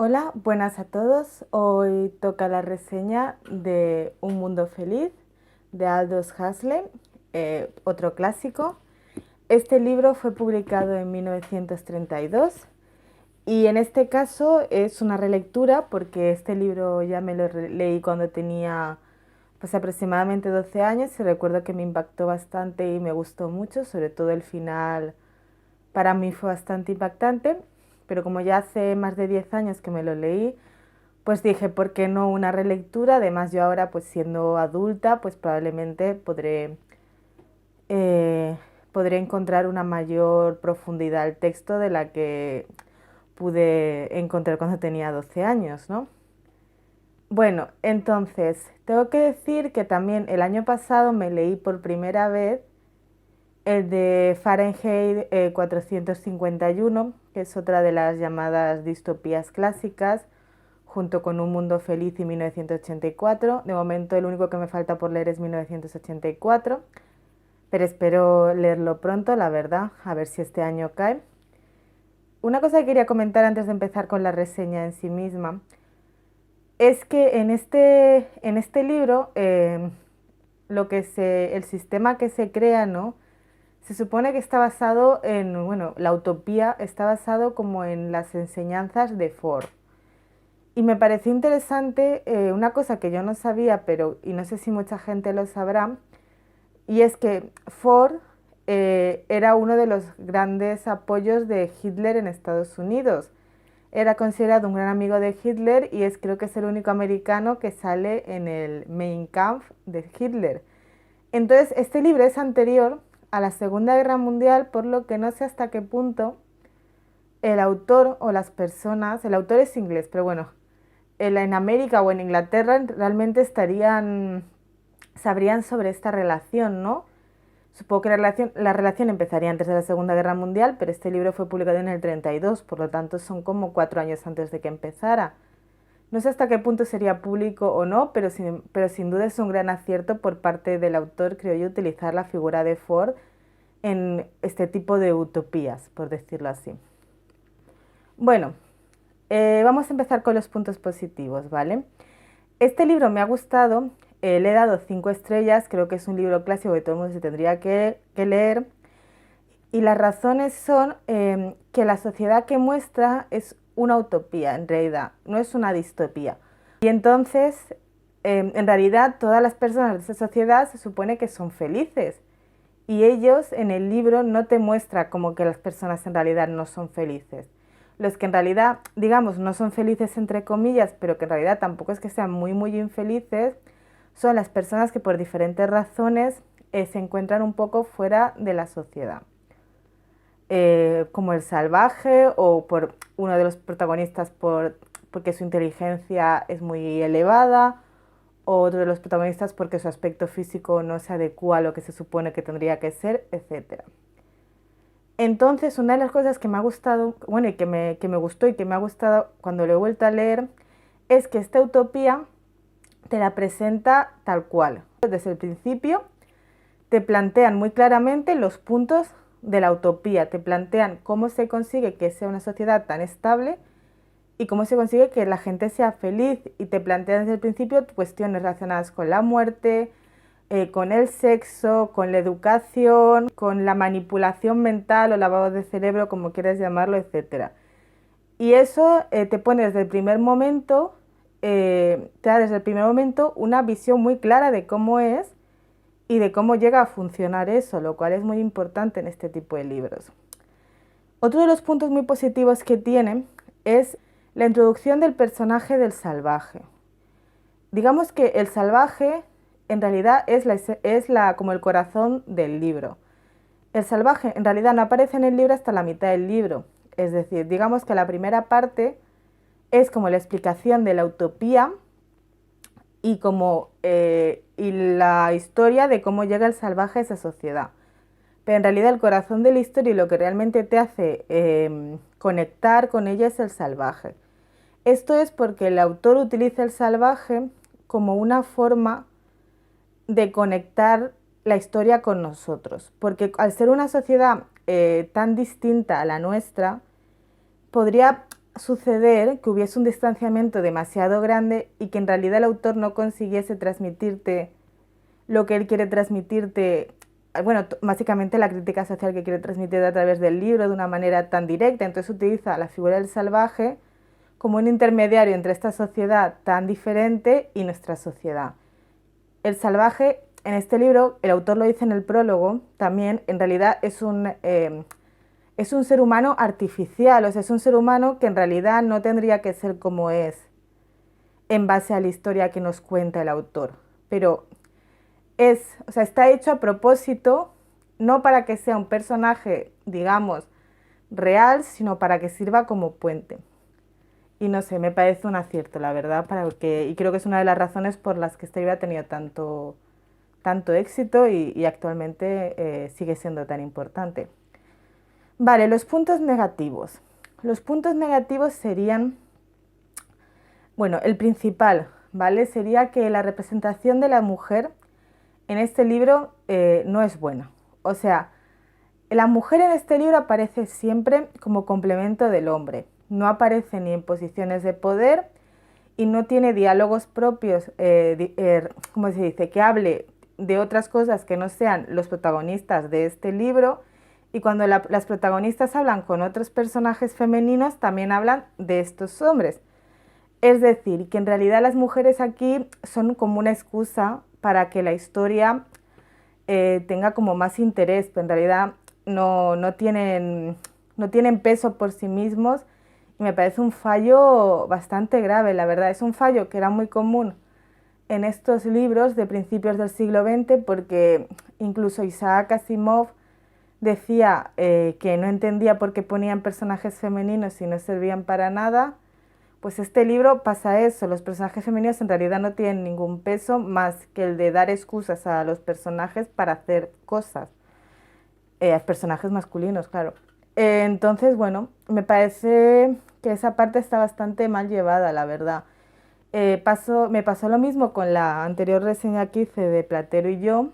Hola, buenas a todos. Hoy toca la reseña de Un Mundo Feliz de Aldous Huxley, otro clásico. Este libro fue publicado en 1932 y en este caso es una relectura porque este libro ya me lo leí cuando tenía pues aproximadamente 12 años y recuerdo que me impactó bastante y me gustó mucho, sobre todo el final para mí fue bastante impactante, pero como ya hace más de 10 años que me lo leí, pues dije, ¿por qué no una relectura? Además yo ahora, pues siendo adulta, pues probablemente eh, podré encontrar una mayor profundidad al texto de la que pude encontrar cuando tenía 12 años, ¿no? Bueno, entonces, tengo que decir que también el año pasado me leí por primera vez el de Fahrenheit 451, que es otra de las llamadas distopías clásicas, junto con Un Mundo Feliz y 1984. De momento el único que me falta por leer es 1984, pero espero leerlo pronto, la verdad, a ver si este año cae. Una cosa que quería comentar antes de empezar con la reseña en sí misma es que en este libro el sistema que se crea, ¿no? Se supone que está basado en, bueno, la utopía está basado como en las enseñanzas de Ford. Y me pareció interesante una cosa que yo no sabía, pero y no sé si mucha gente lo sabrá, y es que Ford era uno de los grandes apoyos de Hitler en Estados Unidos. Era considerado un gran amigo de Hitler y creo que es el único americano que sale en el Mein Kampf de Hitler. Entonces, este libro es anterior a la Segunda Guerra Mundial, por lo que no sé hasta qué punto el autor o las personas, el autor es inglés, pero bueno, en América o en Inglaterra realmente sabrían sobre esta relación, ¿no? Supongo que la relación empezaría antes de la Segunda Guerra Mundial, pero este libro fue publicado en el 32, por lo tanto son como 4 años antes de que empezara. No sé hasta qué punto sería público o no, pero sin duda es un gran acierto por parte del autor, creo yo, utilizar la figura de Ford en este tipo de utopías, por decirlo así. Bueno, vamos a empezar con los puntos positivos, ¿vale? Este libro me ha gustado, le he dado 5 estrellas, creo que es un libro clásico que todo el mundo se tendría que leer. Y las razones son que la sociedad que muestra es una utopía, en realidad, no es una distopía. Y entonces, en realidad, todas las personas de esa sociedad se supone que son felices. Y ellos en el libro no te muestra como que las personas en realidad no son felices. Los que en realidad, digamos, no son felices entre comillas, pero que en realidad tampoco es que sean muy, muy infelices, son las personas que por diferentes razones se encuentran un poco fuera de la sociedad. Como el salvaje o por uno de los protagonistas porque su inteligencia es muy elevada, o otro de los protagonistas porque su aspecto físico no se adecua a lo que se supone que tendría que ser, etcétera. Entonces, una de las cosas que me ha gustado, bueno, y que me gustó y que me ha gustado cuando lo he vuelto a leer, es que esta utopía te la presenta tal cual. Desde el principio te plantean muy claramente los puntos de la utopía, te plantean cómo se consigue que sea una sociedad tan estable y cómo se consigue que la gente sea feliz, y te plantean desde el principio cuestiones relacionadas con la muerte, con el sexo, con la educación, con la manipulación mental o lavado de cerebro, como quieras llamarlo, etcétera. Y eso te pone desde el primer momento, te da desde el primer momento una visión muy clara de cómo es y de cómo llega a funcionar eso, lo cual es muy importante en este tipo de libros. Otro de los puntos muy positivos que tiene es la introducción del personaje del salvaje. Digamos que el salvaje en realidad como el corazón del libro. El salvaje en realidad no aparece en el libro hasta la mitad del libro. Es decir, digamos que la primera parte es como la explicación de la utopía y la historia de cómo llega el salvaje a esa sociedad. Pero en realidad el corazón de la historia y lo que realmente te hace conectar con ella es el salvaje. Esto es porque el autor utiliza el salvaje como una forma de conectar la historia con nosotros, porque al ser una sociedad tan distinta a la nuestra, podría suceder que hubiese un distanciamiento demasiado grande y que en realidad el autor no consiguiese transmitirte lo que él quiere transmitirte, bueno, básicamente la crítica social que quiere transmitir a través del libro de una manera tan directa. Entonces utiliza la figura del salvaje como un intermediario entre esta sociedad tan diferente y nuestra sociedad. El salvaje, en este libro, el autor lo dice en el prólogo, también en realidad es un ser humano artificial, o sea, es un ser humano que en realidad no tendría que ser como es en base a la historia que nos cuenta el autor, pero o sea, está hecho a propósito, no para que sea un personaje, digamos, real, sino para que sirva como puente. Y no sé, me parece un acierto, la verdad, y creo que es una de las razones por las que este libro ha tenido tanto éxito y actualmente sigue siendo tan importante. Vale, los puntos negativos. Los puntos negativos serían, bueno, el principal, ¿vale? Sería que la representación de la mujer en este libro no es buena. O sea, la mujer en este libro aparece siempre como complemento del hombre. No aparece ni en posiciones de poder y no tiene diálogos propios, ¿cómo se dice? Que hable de otras cosas que no sean los protagonistas de este libro. Y cuando las protagonistas hablan con otros personajes femeninos, también hablan de estos hombres. Es decir, que en realidad las mujeres aquí son como una excusa para que la historia tenga como más interés, pero en realidad no tienen peso por sí mismos y me parece un fallo bastante grave, la verdad. Es un fallo que era muy común en estos libros de principios del siglo XX porque incluso Isaac Asimov decía que no entendía por qué ponían personajes femeninos y no servían para nada. Pues este libro pasa eso, los personajes femeninos en realidad no tienen ningún peso más que el de dar excusas a los personajes para hacer cosas, a personajes masculinos, claro. Entonces, bueno, me parece que esa parte está bastante mal llevada, la verdad. Me pasó lo mismo con la anterior reseña que hice de Platero y yo,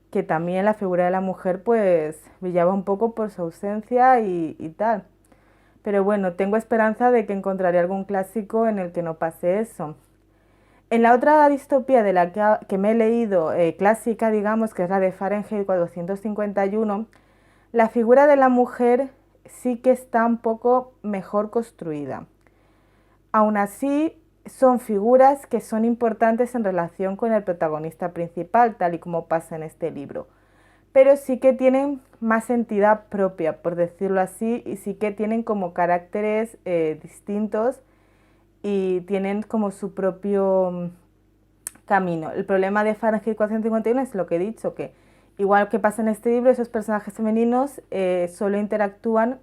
que también la figura de la mujer pues brillaba un poco por su ausencia y tal. Pero bueno, tengo esperanza de que encontraré algún clásico en el que no pase eso. En la otra distopía de la que me he leído, clásica, digamos, que es la de Fahrenheit 451, la figura de la mujer sí que está un poco mejor construida. Aún así, son figuras que son importantes en relación con el protagonista principal, tal y como pasa en este libro. Pero sí que tienen más entidad propia, por decirlo así, y sí que tienen como caracteres distintos y tienen como su propio camino. El problema de Fahrenheit 451 es lo que he dicho, que igual que pasa en este libro, esos personajes femeninos solo interactúan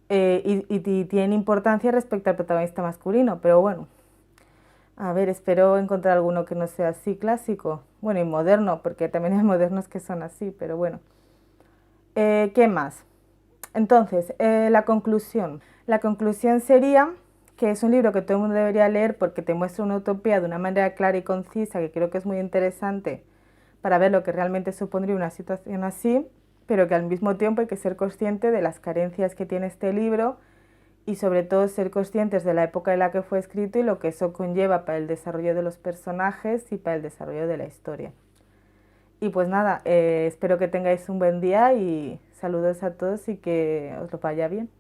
y tienen importancia respecto al protagonista masculino, pero bueno, a ver, espero encontrar alguno que no sea así clásico, bueno, y moderno, porque también hay modernos que son así, pero bueno. ¿Qué más? Entonces, la conclusión. La conclusión sería que es un libro que todo el mundo debería leer porque te muestra una utopía de una manera clara y concisa, que creo que es muy interesante para ver lo que realmente supondría una situación así, pero que al mismo tiempo hay que ser consciente de las carencias que tiene este libro y sobre todo ser conscientes de la época en la que fue escrito y lo que eso conlleva para el desarrollo de los personajes y para el desarrollo de la historia. Y pues nada, espero que tengáis un buen día y saludos a todos y que os lo vaya bien.